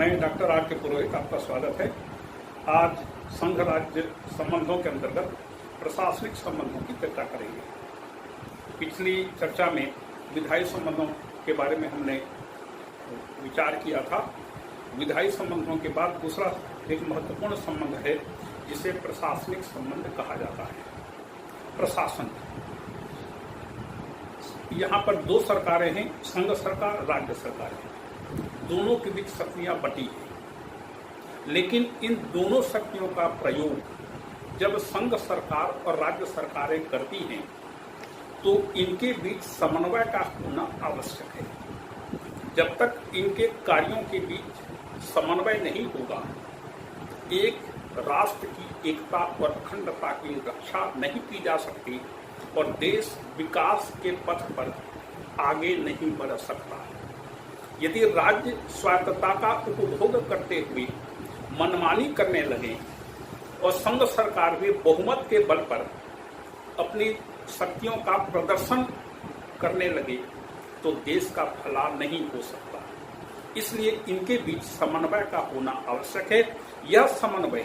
मैं doctor R के पुरोहित, आपका स्वागत है। आज संघ राज्य संबंधों के अंतर्गत प्रशासनिक संबंधों की चर्चा करेंगे। पिछली चर्चा में विधायी संबंधों के बारे में हमने विचार किया था। विधायी संबंधों के बाद दूसरा एक महत्वपूर्ण संबंध है जिसे प्रशासनिक संबंध कहा जाता है। प्रशासन, यहाँ पर दो सरकारें हैं, संघ सरकार, राज्य सरकार है। दोनों के बीच शक्तियां बटी है, लेकिन इन दोनों शक्तियों का प्रयोग जब संघ सरकार और राज्य सरकारें करती हैं तो इनके बीच समन्वय का होना आवश्यक है। जब तक इनके कार्यों के बीच समन्वय नहीं होगा, एक राष्ट्र की एकता और अखंडता की रक्षा नहीं की जा सकती और देश विकास के पथ पर आगे नहीं बढ़ सकता। यदि राज्य स्वायत्तता का उपभोग करते हुए मनमानी करने लगे और संघ सरकार भी बहुमत के बल पर अपनी शक्तियों का प्रदर्शन करने लगे तो देश का फलाव नहीं हो सकता। इसलिए इनके बीच समन्वय का होना आवश्यक है। यह समन्वय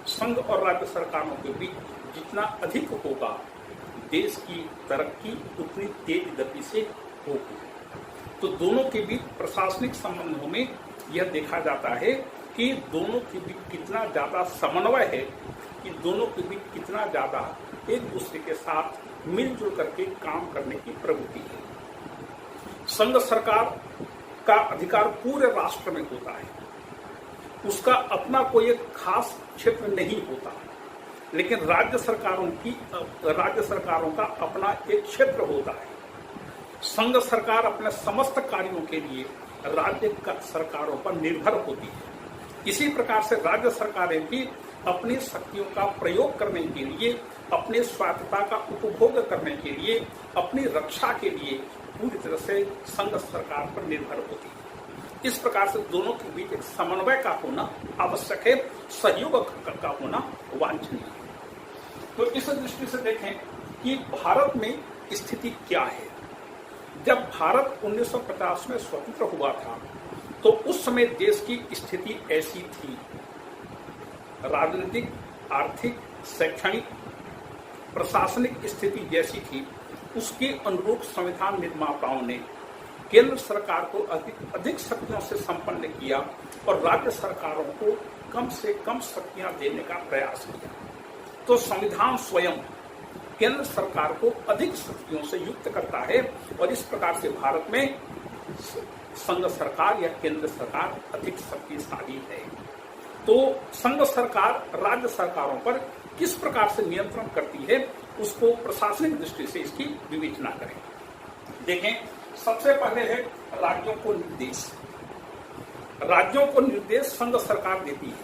संघ और राज्य सरकारों के बीच जितना अधिक होगा, देश की तरक्की उतनी तेज गति से होगी। तो दोनों के बीच प्रशासनिक संबंधों में यह देखा जाता है कि दोनों के बीच कितना ज्यादा समन्वय है, कि दोनों के बीच कितना ज्यादा एक दूसरे के साथ मिलजुल करके काम करने की प्रवृत्ति है। संघ सरकार का अधिकार पूरे राष्ट्र में होता है, उसका अपना कोई एक खास क्षेत्र नहीं होता, लेकिन राज्य सरकारों का अपना एक क्षेत्र होता है। संघ सरकार अपने समस्त कार्यों के लिए राज्य सरकारों पर निर्भर होती है। इसी प्रकार से राज्य सरकारें भी अपनी शक्तियों का प्रयोग करने के लिए, अपने स्वायत्तता का उपभोग करने के लिए, अपनी रक्षा के लिए पूरी तरह से संघ सरकार पर निर्भर होती है। इस प्रकार से दोनों के बीच एक समन्वय का होना आवश्यक है, सहयोग का होना वांछनीय है। तो इस दृष्टि से देखें कि भारत में स्थिति क्या है। जब भारत 1950 में स्वतंत्र हुआ था तो उस समय देश की स्थिति ऐसी थी। राजनीतिक, आर्थिक, शैक्षणिक, प्रशासनिक स्थिति जैसी थी, उसके अनुरूप संविधान निर्माताओं ने केंद्र सरकार को अधिक शक्तियों से संपन्न किया और राज्य सरकारों को कम से कम शक्तियां देने का प्रयास किया। तो संविधान स्वयं केंद्र सरकार को अधिक शक्तियों से युक्त करता है और इस प्रकार से भारत में संघ सरकार या केंद्र सरकार अधिक शक्तिशाली है। तो संघ सरकार राज्य सरकारों पर किस प्रकार से नियंत्रण करती है, उसको प्रशासनिक दृष्टि से इसकी विवेचना करें। देखें, सबसे पहले है राज्यों को निर्देश। राज्यों को निर्देश संघ सरकार देती है।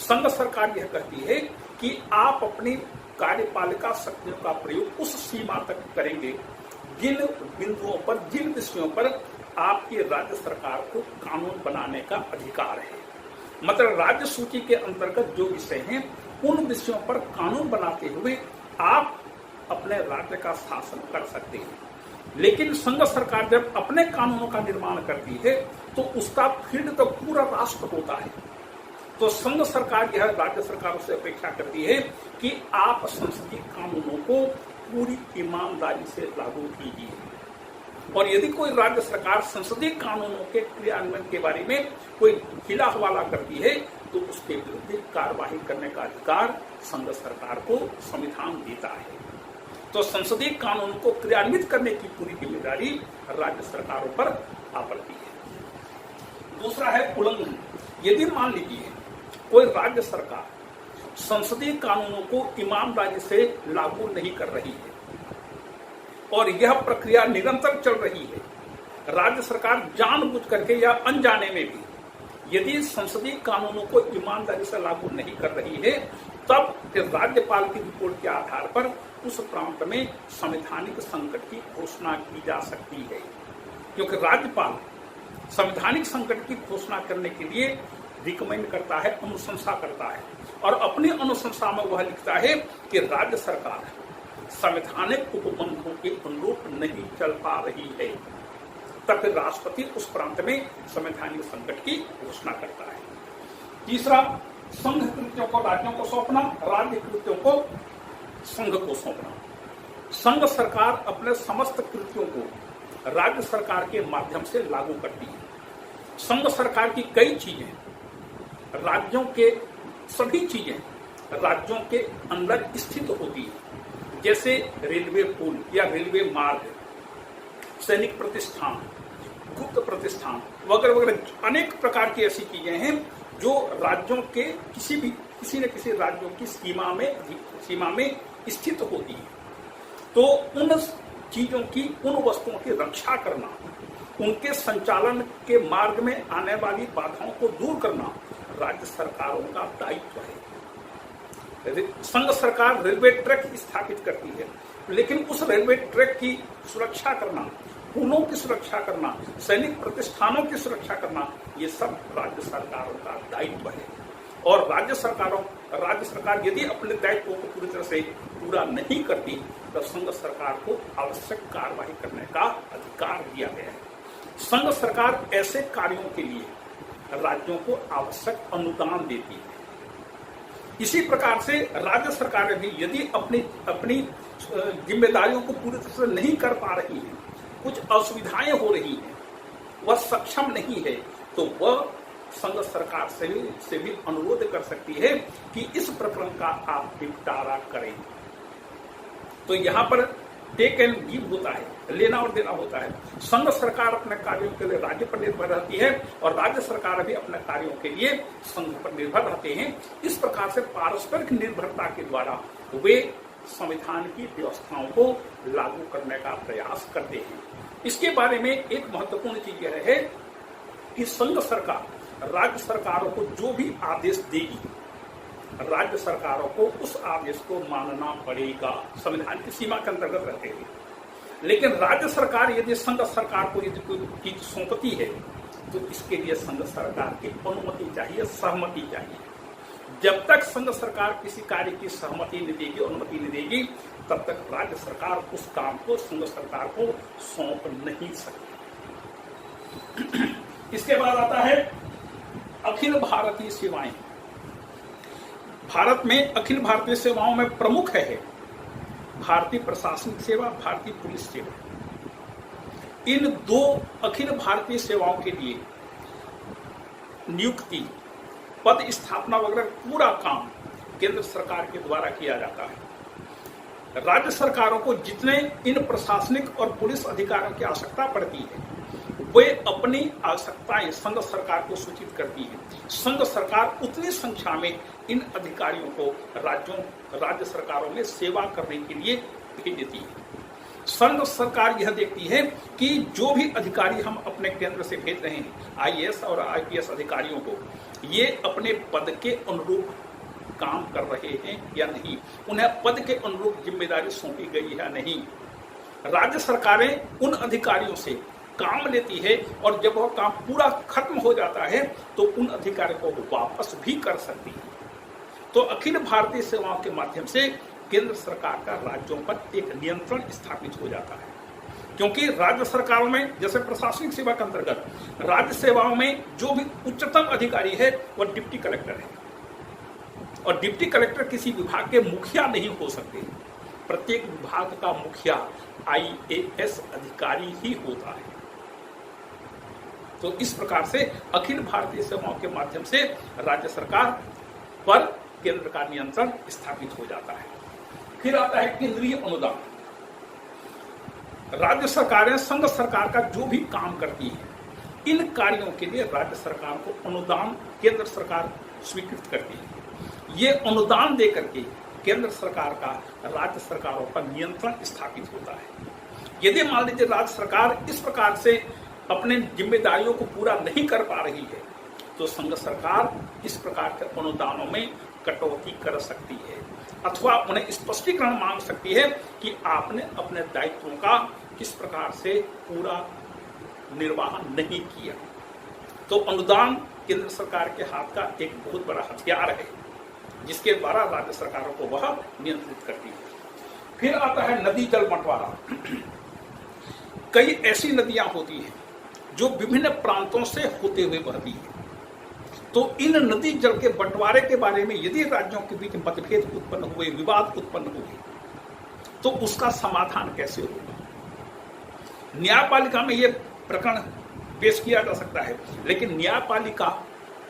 संघ सरकार यह कहती है कि आप अपनी कार्यपालिका शक्तियों का प्रयोग उस सीमा तक करेंगे जिन बिंदुओं पर, जिन विषयों पर आपकी राज्य सरकार को कानून बनाने का अधिकार है। मतलब राज्य सूची के अंतर्गत जो विषय हैं, उन विषयों पर कानून बनाते हुए आप अपने राज्य का शासन कर सकते हैं। लेकिन संघ सरकार जब अपने कानूनों का निर्माण करती है तो उसका फील्ड तो पूरा राष्ट्र होता है। तो संघ सरकार यह राज्य सरकारों से अपेक्षा करती है कि आप संसदीय कानूनों को पूरी ईमानदारी से लागू कीजिए और यदि कोई राज्य सरकार संसदीय कानूनों के क्रियान्वयन के बारे में कोई हिला हवाला करती है तो उसके विरुद्ध कार्रवाई करने का अधिकार संघ सरकार को संविधान देता है। तो संसदीय कानून को क्रियान्वित करने की पूरी जिम्मेदारी राज्य सरकारों पर आ पड़ती है। दूसरा है उल्लंघन। यदि मान लीजिए कोई राज्य सरकार संसदीय कानूनों को ईमानदारी से लागू नहीं कर रही है और यह प्रक्रिया निरंतर चल रही है, राज्य सरकार जानबूझ करके या अनजाने में भी यदि संसदीय कानूनों को ईमानदारी से लागू नहीं कर रही है, तब फिर राज्यपाल की रिपोर्ट के आधार पर उस प्रांत में संवैधानिक संकट की घोषणा की जा सकती है। क्योंकि राज्यपाल संवैधानिक संकट की घोषणा करने के लिए रिकमेंड करता है, अनुशंसा करता है और अपनी अनुशंसा में वह लिखता है कि राज्य सरकार संवैधानिक उपबंधों के अनुरूप नहीं चल पा रही है। तब फिर राष्ट्रपति उस प्रांत में संवैधानिक संकट की घोषणा करता है। तीसरा, संघ कृत्यों को राज्यों को सौंपना, राज्य कृत्यों को संघ को सौंपना। संघ सरकार अपने समस्त कृत्यों को राज्य सरकार के माध्यम से लागू करती है। संघ सरकार की कई चीजें राज्यों के सभी चीजें राज्यों के अंदर स्थित होती है, जैसे रेलवे पुल या रेलवे मार्ग, सैनिक प्रतिष्ठान, गुप्त प्रतिष्ठान वगैरह वगैरह अनेक प्रकार की ऐसी चीजें हैं जो राज्यों के किसी न किसी राज्यों की सीमा में स्थित होती है। तो उन चीजों की, उन वस्तुओं की रक्षा करना, उनके संचालन के मार्ग में आने वाली बाधाओं को दूर करना राज्य सरकारों का दायित्व है। संघ सरकार रेलवे ट्रैक स्थापित करती है, लेकिन उस रेलवे ट्रैक की सुरक्षा करना, पुलों की सुरक्षा करना, सैनिक प्रतिष्ठानों की सुरक्षा करना, ये सब राज्य सरकारों का दायित्व है। और राज्य सरकार यदि अपने दायित्वों को पूरी तरह से पूरा नहीं करती तो संघ सरकार को आवश्यक कार्रवाई करने का अधिकार दिया गया है। संघ सरकार ऐसे कार्यों के लिए राज्यों को आवश्यक अनुदान देती है। इसी प्रकार से राज्य सरकारें भी यदि अपनी जिम्मेदारियों को पूरी तरह से नहीं कर पा रही हैं, कुछ असुविधाएं हो रही हैं, वह सक्षम नहीं है, तो वह संघ सरकार से भी अनुरोध कर सकती है कि इस प्रकरण का आप निपटारा करें। तो यहाँ पर टेक एंड गिव होता है, लेना और देना होता है। संघ सरकार अपने कार्यों के लिए राज्य पर निर्भर रहती है और राज्य सरकार भी अपने कार्यों के लिए संघ पर निर्भर रहते हैं। इस प्रकार से पारस्परिक निर्भरता के द्वारा वे संविधान की व्यवस्थाओं को लागू करने का प्रयास करते हैं। इसके बारे में एक महत्वपूर्ण चीज यह है कि संघ सरकार राज्य सरकारों को जो भी आदेश देगी, राज्य सरकारों को उस आदेश को मानना पड़ेगा, संविधान की सीमा के अंतर्गत रहते हुए। लेकिन राज्य सरकार यदि संघ सरकार को यदि कोई चीज सौंपती है तो इसके लिए संघ सरकार की अनुमति चाहिए, सहमति चाहिए। जब तक संघ सरकार किसी कार्य की सहमति नहीं देगी, अनुमति नहीं देगी, तब तक राज्य सरकार उस काम को संघ सरकार को सौंप नहीं सकती। इसके बाद आता है अखिल भारतीय सेवाएं। भारत में अखिल भारतीय सेवाओं में प्रमुख है भारतीय प्रशासनिक सेवा, भारतीय पुलिस सेवा। इन दो अखिल भारतीय सेवाओं के लिए नियुक्ति, पद स्थापना वगैरह पूरा काम केंद्र सरकार के द्वारा किया जाता है। राज्य सरकारों को जितने इन प्रशासनिक और पुलिस अधिकारियों की आवश्यकता पड़ती है, वे अपनी आवश्यकताएं संघ सरकार को सूचित करती है। संघ सरकार उतनी संख्या में इन अधिकारियों को राज्य सरकारों में सेवा करने के लिए भेज देती है। संघ सरकार यह देखती है कि जो भी अधिकारी हम अपने केंद्र से भेज रहे हैं, आईएएस और आईपीएस अधिकारियों को, ये अपने पद के अनुरूप काम कर रहे हैं या नहीं, उन्हें पद के अनुरूप जिम्मेदारी सौंपी गई है नहीं। राज्य सरकारें उन अधिकारियों से काम लेती है और जब वह काम पूरा खत्म हो जाता है तो उन अधिकारियों को वापस भी कर सकती है। तो अखिल भारतीय सेवाओं के माध्यम से केंद्र सरकार का राज्यों पर एक नियंत्रण स्थापित हो जाता है, क्योंकि राज्य सरकारों में जैसे प्रशासनिक सेवा के अंतर्गत राज्य सेवाओं में जो भी उच्चतम अधिकारी है वह डिप्टी कलेक्टर है, और डिप्टी कलेक्टर किसी विभाग के मुखिया नहीं हो सकते। प्रत्येक विभाग का मुखिया आईएएस अधिकारी ही होता है। तो इस प्रकार से अखिल भारतीय सेवाओं के माध्यम से राज्य सरकार पर केंद्र का नियंत्रण स्थापित हो जाता है। फिर आता है केंद्रीय अनुदान। राज्य सरकारें संघ सरकार का जो भी काम करती है, इन कार्यों के लिए राज्य सरकार को अनुदान केंद्र सरकार स्वीकृत करती है। ये अनुदान देकर के केंद्र सरकार का राज्य सरकारों पर नियंत्रण स्थापित होता है। यदि मान लीजिए राज्य सरकार इस प्रकार से अपने जिम्मेदारियों को पूरा नहीं कर पा रही है, तो संघ सरकार इस प्रकार के अनुदानों में कटौती कर सकती है अथवा उन्हें स्पष्टीकरण मांग सकती है कि आपने अपने दायित्वों का किस प्रकार से पूरा निर्वाह नहीं किया। तो अनुदान केंद्र सरकार के हाथ का एक बहुत बड़ा हथियार है, जिसके द्वारा राज्य सरकारों को वह नियंत्रित करती है। फिर आता है नदी जल बंटवारा। कई ऐसी नदियां होती हैं जो विभिन्न प्रांतों से होते हुए बहती है। तो इन नदी जल के बंटवारे के बारे में यदि राज्यों के बीच मतभेद उत्पन्न हुए, विवाद उत्पन्न हुए, तो उसका समाधान कैसे होगा? न्यायपालिका में यह प्रकरण पेश किया जा सकता है, लेकिन न्यायपालिका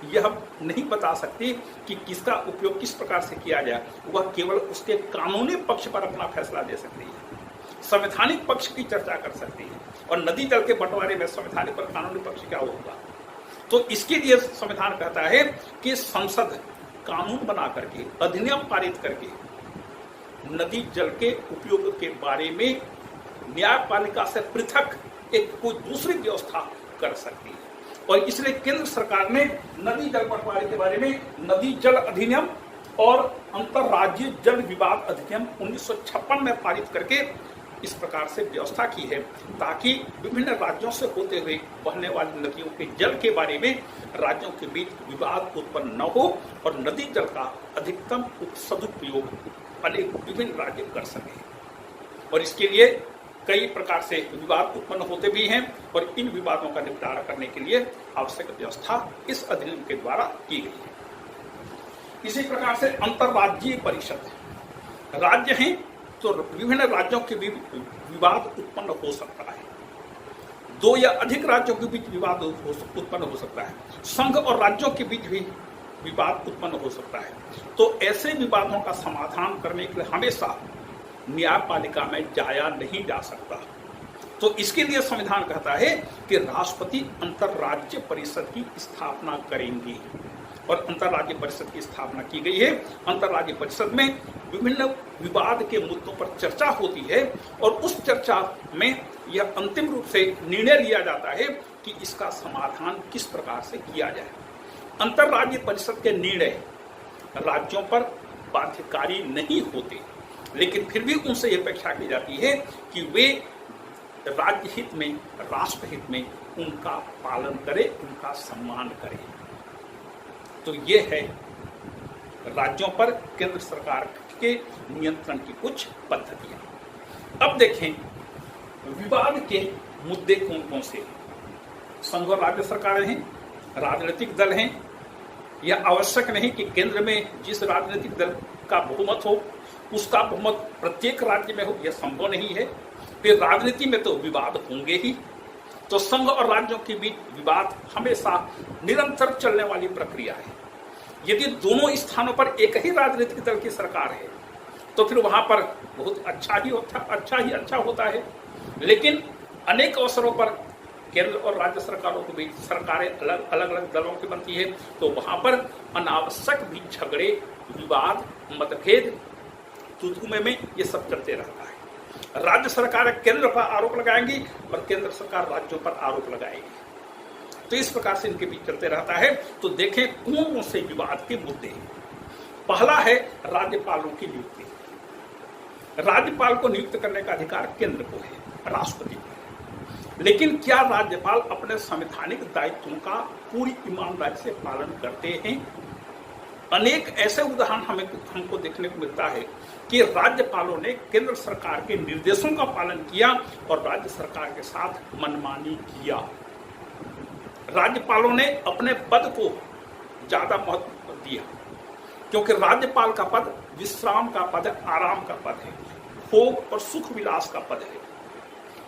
यह नहीं बता सकती कि किसका उपयोग किस प्रकार से किया जाए। वह केवल उसके कानूनी पक्ष पर अपना फैसला दे सकती है, संवैधानिक पक्ष की चर्चा कर सकती है, और नदी जल के बंटवारे में संवैधानिक और कानूनी पक्ष क्या होगा। तो इसके लिए संविधान कहता है कि संसद कानून बना करके, अधिनियम पारित करके नदी जल के उपयोग के बारे में न्यायपालिका से पृथक एक कोई दूसरी व्यवस्था कर सकती है। और इसलिए केंद्र सरकार ने नदी जल बंटवारे के बारे में नदी जल अधिनियम और अंतर्राज्यीय जल विवाद अधिनियम 1956 में पारित करके इस प्रकार से व्यवस्था की है, ताकि विभिन्न राज्यों से होते हुए बहने वाली नदियों के जल के बारे में राज्यों के बीच विवाद उत्पन्न न हो और नदी जल का अधिकतम सदुपयोग अनेक विभिन्न राज्य कर सके। और इसके लिए कई प्रकार से विवाद उत्पन्न होते भी हैं, और इन विवादों का निपटारा करने के लिए आवश्यक व्यवस्था इस अधिनियम के द्वारा की गई है। इसी प्रकार से अंतर्राज्यीय परिषद, राज्य हैं तो विभिन्न राज्यों के बीच विवाद उत्पन्न हो सकता है, दो या अधिक राज्यों के बीच विवाद उत्पन्न हो सकता है, संघ और राज्यों के बीच भी विवाद उत्पन्न हो सकता है। तो ऐसे विवादों का समाधान करने के लिए हमेशा न्यायपालिका में जाया नहीं जा सकता। तो इसके लिए संविधान कहता है कि राष्ट्रपति अंतर्राज्य परिषद की स्थापना करेंगे, और अंतर्राज्य परिषद की स्थापना की गई है। अंतर्राज्य परिषद में विभिन्न विवाद के मुद्दों पर चर्चा होती है, और उस चर्चा में यह अंतिम रूप से निर्णय लिया जाता है कि इसका समाधान किस प्रकार से किया जाए। अंतर्राज्य परिषद के निर्णय राज्यों पर बाध्यकारी नहीं होते, लेकिन फिर भी उनसे यह अपेक्षा की जाती है कि वे राज्य हित में, राष्ट्र हित में उनका पालन करें, उनका सम्मान करें। तो ये है राज्यों पर केंद्र सरकार के नियंत्रण की कुछ पद्धतियां। अब देखें विवाद के मुद्दे कौन कौन से। संघ और राज्य सरकारें हैं, राजनीतिक दल हैं। यह आवश्यक नहीं कि केंद्र में जिस राजनीतिक दल का बहुमत हो उसका बहुमत प्रत्येक राज्य में हो, यह संभव नहीं है। फिर राजनीति में तो विवाद होंगे ही। तो संघ और राज्यों के बीच विवाद हमेशा निरंतर चलने वाली प्रक्रिया है। यदि दोनों स्थानों पर एक ही राजनीतिक दल की सरकार है तो फिर वहां पर बहुत अच्छा होता है। लेकिन अनेक अवसरों पर केंद्र और राज्य सरकारों के बीच सरकारें अलग अलग दलों की बनती है, तो वहां पर अनावश्यक भी झगड़े, विवाद, मतभेद, तुतुमे में ये सब चलते रहता है। राज्य सरकार केंद्र पर आरोप लगाएंगी और केंद्र सरकार राज्यों पर आरोप लगाएगी। तो इस प्रकार से इनके बीच चलते रहता है। तो देखें कौन से विवाद के मुद्दे हैं। पहला है राज्यपालों की नियुक्ति। राज्यपाल को नियुक्त करने का अधिकार केंद्र को है, राष्ट्रपति को है। लेकिन क्या राज्यपाल अपने संवैधानिक दायित्वों का पूरी ईमानदारी से पालन करते हैं? अनेक ऐसे उदाहरण हमको देखने को मिलता है कि राज्यपालों ने केंद्र सरकार के निर्देशों का पालन किया और राज्य सरकार के साथ मनमानी किया। राज्यपालों ने अपने पद को ज्यादा महत्व दिया, क्योंकि राज्यपाल का पद विश्राम का पद है, आराम का पद है, भोग और सुख विलास का पद है।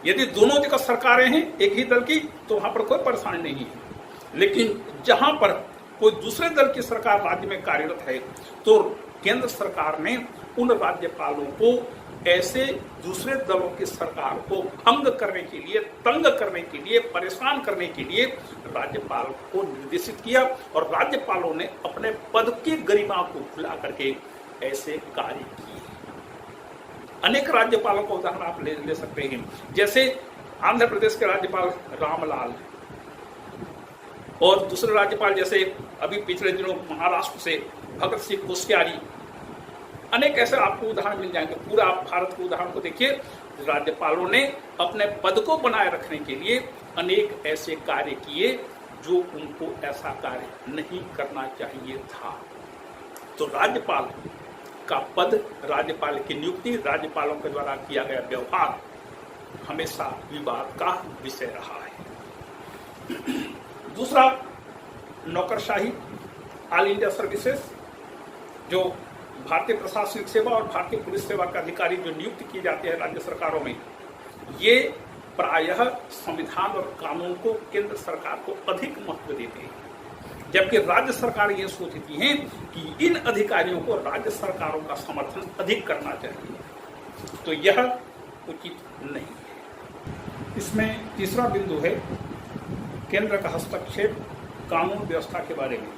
यदि दोनों जगह सरकारें हैं एक ही दल की तो वहां पर कोई परेशानी नहीं है। लेकिन जहां पर कोई दूसरे दल की सरकार राज्य में कार्यरत है तो केंद्र सरकार ने उन राज्यपालों को ऐसे दूसरे दलों की सरकार को भंग करने के लिए, तंग करने के लिए, परेशान करने के लिए राज्यपाल को निर्देशित किया, और राज्यपालों ने अपने पद की गरिमा को भुला करके ऐसे कार्य किए। अनेक राज्यपालों का उदाहरण आप ले सकते हैं। जैसे आंध्र प्रदेश के राज्यपाल रामलाल और दूसरे राज्यपाल जैसे अभी पिछले दिनों महाराष्ट्र से भगत सिंह कोश्यारी। अनेक ऐसे आपको उदाहरण मिल जाएंगे। पूरा आप भारत के उदाहरण को देखिए। राज्यपालों ने अपने पद को बनाए रखने के लिए अनेक ऐसे कार्य किए जो उनको ऐसा कार्य नहीं करना चाहिए था। तो राज्यपाल का पद, राज्यपाल की नियुक्ति, राज्यपालों के द्वारा किया गया व्यवहार हमेशा विवाद का विषय रहा है। दूसरा, नौकरशाही, ऑल इंडिया सर्विसेज, जो भारतीय प्रशासनिक सेवा और भारतीय पुलिस सेवा के अधिकारी जो नियुक्त किए जाते हैं राज्य सरकारों में, ये प्रायः संविधान और कानून को केंद्र सरकार को अधिक महत्व देते हैं, जबकि राज्य सरकार ये सोचती हैं कि इन अधिकारियों को राज्य सरकारों का समर्थन अधिक करना चाहिए, तो यह उचित नहीं है। इसमें तीसरा बिंदु है केंद्र का हस्तक्षेप कानून व्यवस्था के बारे में।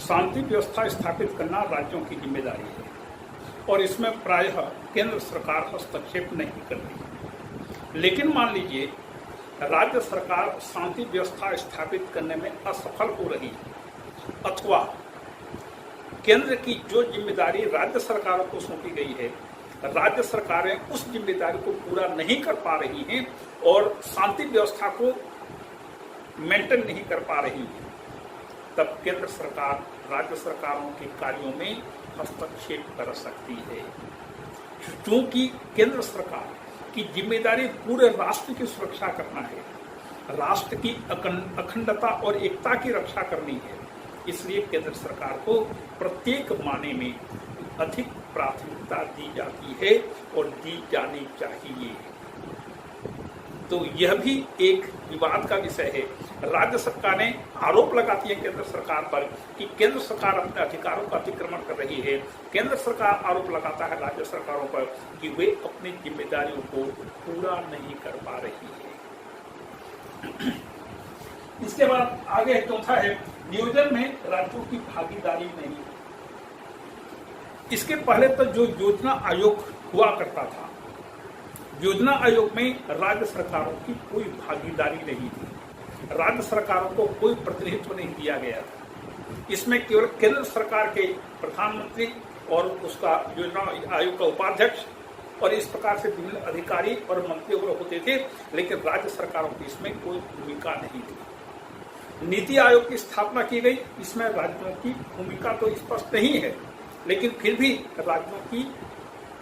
शांति व्यवस्था स्थापित करना राज्यों की जिम्मेदारी है और इसमें प्रायः केंद्र सरकार हस्तक्षेप नहीं करती। लेकिन मान लीजिए राज्य सरकार शांति व्यवस्था स्थापित करने में असफल हो रही है अथवा केंद्र की जो जिम्मेदारी राज्य सरकारों को सौंपी गई है, राज्य सरकारें उस जिम्मेदारी को पूरा नहीं कर पा रही हैं और शांति व्यवस्था को मेंटेन नहीं कर पा रही है, तब केंद्र सरकार राज्य सरकारों के कार्यों में हस्तक्षेप कर सकती है। क्योंकि केंद्र सरकार की जिम्मेदारी पूरे राष्ट्र की सुरक्षा करना है, राष्ट्र की अखंडता और एकता की रक्षा करनी है, इसलिए केंद्र सरकार को प्रत्येक माने में अधिक प्राथमिकता दी जाती है और दी जानी चाहिए। तो यह भी एक विवाद का विषय है। राज्य सरकारें आरोप लगाती है केंद्र सरकार पर कि केंद्र सरकार अपने अधिकारों का अतिक्रमण कर रही है। केंद्र सरकार आरोप लगाता है राज्य सरकारों पर कि वे अपनी जिम्मेदारियों को पूरा नहीं कर पा रही है। इसके बाद आगे चौथा है नियोजन में राज्यों की भागीदारी नहीं। इसके पहले तो जो योजना आयोग हुआ करता था, योजना आयोग में राज्य सरकारों की कोई भागीदारी नहीं थी, राज्य सरकारों को कोई प्रतिनिधित्व नहीं दिया गया था। इसमें केवल केंद्र सरकार के प्रधानमंत्री और उसका योजना आयोग का उपाध्यक्ष और इस प्रकार से विभिन्न अधिकारी और मंत्री वगैरह होते थे, लेकिन राज्य सरकारों की इसमें कोई भूमिका नहीं थी। नीति आयोग की स्थापना की गई, इसमें राज्यों की भूमिका तो स्पष्ट नहीं है, लेकिन फिर भी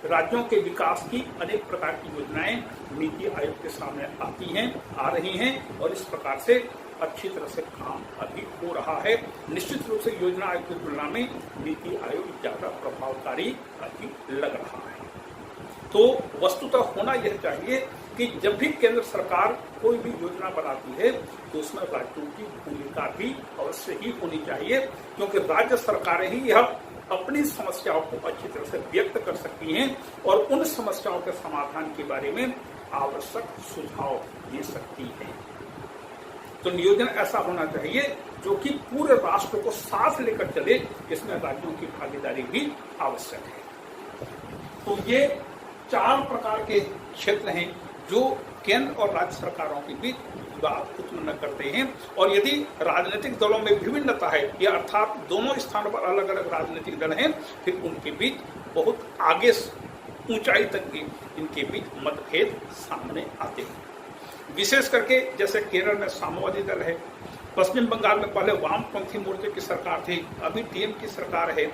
राज्यों के विकास की अनेक प्रकार की योजनाएं नीति आयोग के सामने आती हैं, आ रही हैं और इस प्रकार से अच्छी तरह से काम अभी हो रहा है। निश्चित रूप से योजना आयोग की तुलना में नीति आयोग ज्यादा प्रभावकारी अभी लग रहा है। तो वस्तुतः होना यह चाहिए कि जब भी केंद्र सरकार कोई भी योजना बनाती है तो उसमें राज्यों की भूमिका भी अवश्य ही होनी चाहिए, क्योंकि राज्य सरकारें ही यह अपनी समस्याओं को अच्छी तरह से व्यक्त कर सकती हैं और उन समस्याओं के समाधान के बारे में आवश्यक सुझाव दे सकती हैं। तो नियोजन ऐसा होना चाहिए जो कि पूरे राष्ट्र को साथ लेकर चले, इसमें राज्यों की भागीदारी भी आवश्यक है। तो ये 4 प्रकार के क्षेत्र हैं जो केंद्र और राज्य सरकारों के बीच विवाद उत्पन्न करते हैं। और यदि राजनीतिक दलों में विभिन्नता है, या अर्थात दोनों स्थानों पर अलग अलग राजनीतिक दल हैं, फिर उनके बीच बहुत आगे ऊंचाई तक भी इनके बीच मतभेद सामने आते हैं। विशेष करके जैसे केरल में साम्यवादी दल है, पश्चिम बंगाल में पहले वामपंथी मोर्चे की सरकार थी, अभी टीएम की सरकार है,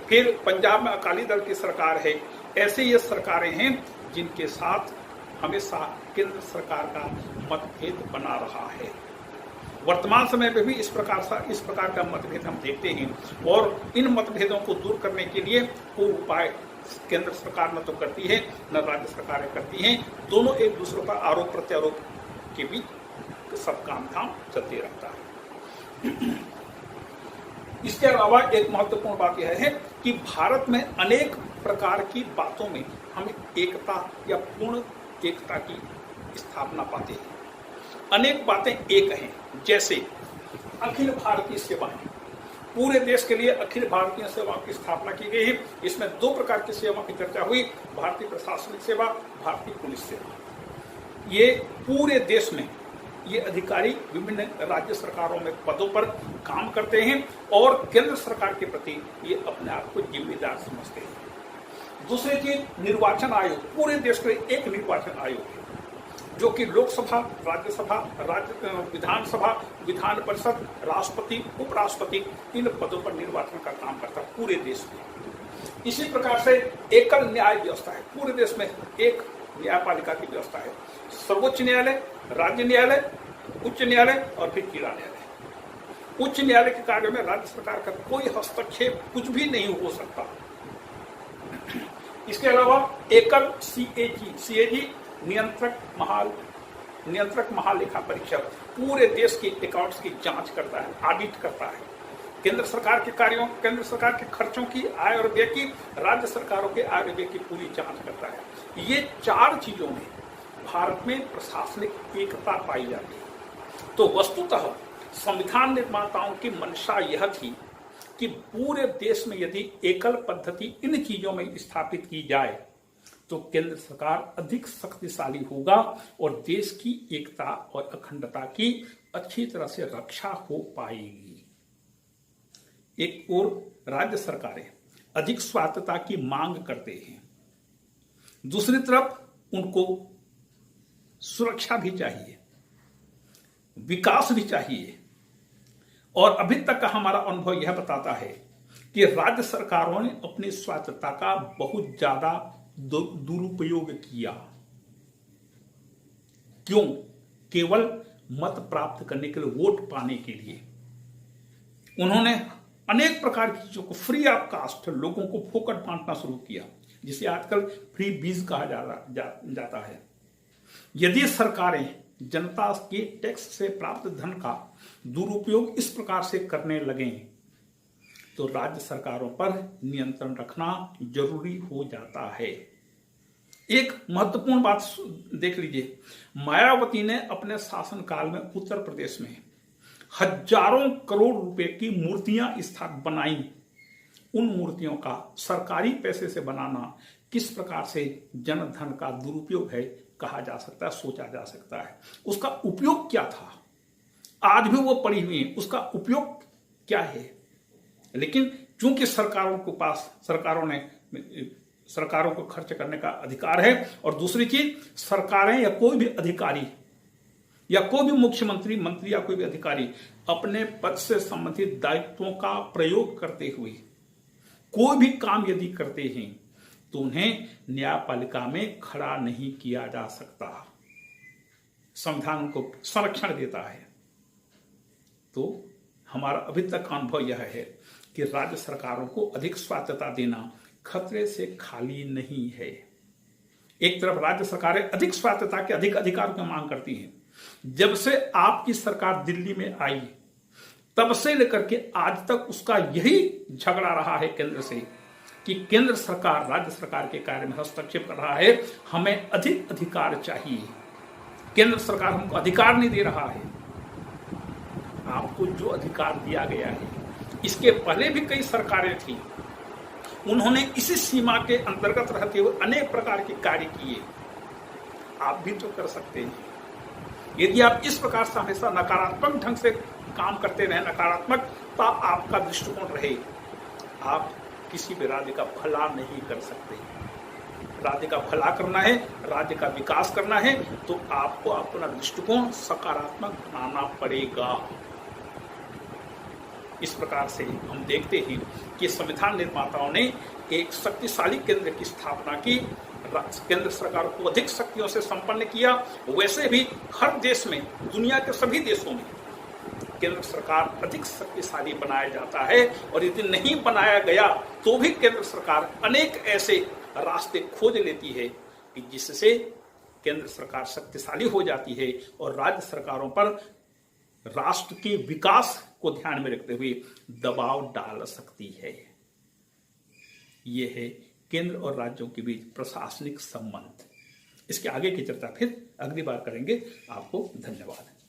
फिर पंजाब में अकाली दल की सरकार है। ऐसे ये सरकारें हैं जिनके साथ हमेशा केंद्र सरकार का मतभेद बना रहा है। वर्तमान समय में भी इस प्रकार का मतभेद हम देखते हैं और इन मतभेदों को दूर करने के लिए कोई उपाय केंद्र सरकार न तो करती है न राज्य सरकारें करती हैं। दोनों एक दूसरे पर आरोप प्रत्यारोप के बीच सब काम धाम चलते रहता है। इसके अलावा एक महत्वपूर्ण बात यह है कि भारत में अनेक प्रकार की बातों में हम एकता या पूर्ण एकता की स्थापना पाते हैं। अनेक बातें एक हैं, जैसे अखिल भारतीय सेवाएं, पूरे देश के लिए अखिल भारतीय सेवाओं की स्थापना की गई है। इसमें 2 प्रकार की सेवाओं की चर्चा हुई, भारतीय प्रशासनिक सेवा, भारतीय पुलिस सेवा। ये पूरे देश में ये अधिकारी विभिन्न राज्य सरकारों में पदों पर काम करते हैं और केंद्र सरकार के प्रति ये अपने आप को जिम्मेदार समझते हैं। दूसरी चीज, निर्वाचन आयोग, पूरे देश के लिए एक निर्वाचन आयोग है जो कि लोकसभा, राज्यसभा, विधानसभा, विधान परिषद, राष्ट्रपति, उपराष्ट्रपति, इन पदों पर निर्वाचन का काम करता है पूरे देश में। इसी प्रकार से एकल न्याय व्यवस्था है, पूरे देश में एक न्यायपालिका की व्यवस्था है। सर्वोच्च न्यायालय, राज्य न्यायालय उच्च न्यायालय और फिर जिला न्यायालय। उच्च न्यायालय के कार्य में राज्य सरकार का कोई हस्तक्षेप कुछ भी नहीं हो सकता। इसके अलावा एकल सीएजी नियंत्रक महालेखा परीक्षक पूरे देश के अकाउंट्स की जांच करता है, ऑडिट करता है। केंद्र सरकार के कार्यों, केंद्र सरकार के खर्चों की, आय और व्यय की, राज्य सरकारों के आय और व्यय की पूरी जांच करता है। ये 4 चीजों में भारत में प्रशासनिक एकता पाई जाती है। तो वस्तुतः संविधान निर्माताओं की मंशा यह थी कि पूरे देश में यदि एकल पद्धति इन चीजों में स्थापित की जाए तो केंद्र सरकार अधिक शक्तिशाली होगा और देश की एकता और अखंडता की अच्छी तरह से रक्षा हो पाएगी। एक ओर राज्य सरकारें अधिक स्वायत्तता की मांग करते हैं, दूसरी तरफ उनको सुरक्षा भी चाहिए, विकास भी चाहिए। और अभी तक का हमारा अनुभव यह बताता है कि राज्य सरकारों ने अपनी स्वायत्तता का बहुत ज्यादा दुरुपयोग किया। क्यों? केवल मत प्राप्त करने के लिए, वोट पाने के लिए उन्होंने अनेक प्रकार की चीजों को फ्री ऑफ कास्ट लोगों को फोकट बांटना शुरू किया, जिसे आजकल फ्री बीज कहा जाता है। यदि सरकारें जनता के टैक्स से प्राप्त धन का दुरुपयोग इस प्रकार से करने लगें तो राज्य सरकारों पर नियंत्रण रखना जरूरी हो जाता है। एक महत्वपूर्ण बात देख लीजिए, मायावती ने अपने शासनकाल में उत्तर प्रदेश में हजारों करोड़ रुपए की मूर्तियां बनाई। उन मूर्तियों का सरकारी पैसे से बनाना किस प्रकार से जनधन का दुरुपयोग है कहा जा सकता है, सोचा जा सकता है। उसका उपयोग क्या था, आज भी वो पड़ी हुई है, उसका उपयोग क्या है। लेकिन चूंकि सरकारों को खर्च करने का अधिकार है, और दूसरी चीज सरकारें या कोई भी अधिकारी या कोई भी मुख्यमंत्री, मंत्री या कोई भी अधिकारी अपने पद से संबंधित दायित्वों का प्रयोग करते हुए कोई भी काम यदि करते हैं तो उन्हें न्यायपालिका में खड़ा नहीं किया जा सकता। संविधान को संरक्षण देता है। तो हमारा अभी तक का अनुभव यह है कि राज्य सरकारों को अधिक स्वायत्तता देना खतरे से खाली नहीं है। एक तरफ राज्य सरकारें अधिक स्वायत्तता के, अधिक अधिकारों की मांग करती हैं। जब से आपकी सरकार दिल्ली में आई तब से लेकर के आज तक उसका यही झगड़ा रहा है केंद्र से कि केंद्र सरकार राज्य सरकार के कार्य में हस्तक्षेप कर रहा है, हमें अधिक अधिकार चाहिए, केंद्र सरकार हमको अधिकार नहीं दे रहा है। आपको जो अधिकार दिया गया है, इसके पहले भी कई सरकारें थी, उन्होंने इसी सीमा के अंतर्गत रहते हुए अनेक प्रकार के कार्य किए। आप भी तो कर सकते हैं। यदि आप इस प्रकार से हमेशा नकारात्मक ढंग से काम करते रहे, नकारात्मकता आपका दृष्टिकोण रहे, आप किसी भी राज्य का भला नहीं कर सकते। राज्य का भला करना है, राज्य का विकास करना है, तो आपको अपना दृष्टिकोण सकारात्मक बनाना पड़ेगा। इस प्रकार से हम देखते हैं कि संविधान निर्माताओं ने एक शक्तिशाली केंद्र की स्थापना की, केंद्र सरकार को अधिक शक्तियों से संपन्न किया। वैसे भी हर देश में, दुनिया के सभी देशों में केंद्र सरकार अधिक शक्तिशाली बनाया जाता है, और यदि नहीं बनाया गया तो भी केंद्र सरकार अनेक ऐसे रास्ते खोज लेती है कि जिससे केंद्र सरकार शक्तिशाली हो जाती है और राज्य सरकारों पर राष्ट्र के विकास को ध्यान में रखते हुए दबाव डाल सकती है। यह है केंद्र और राज्यों के बीच प्रशासनिक संबंध। इसके आगे की चर्चा फिर अगली बार करेंगे। आपको धन्यवाद।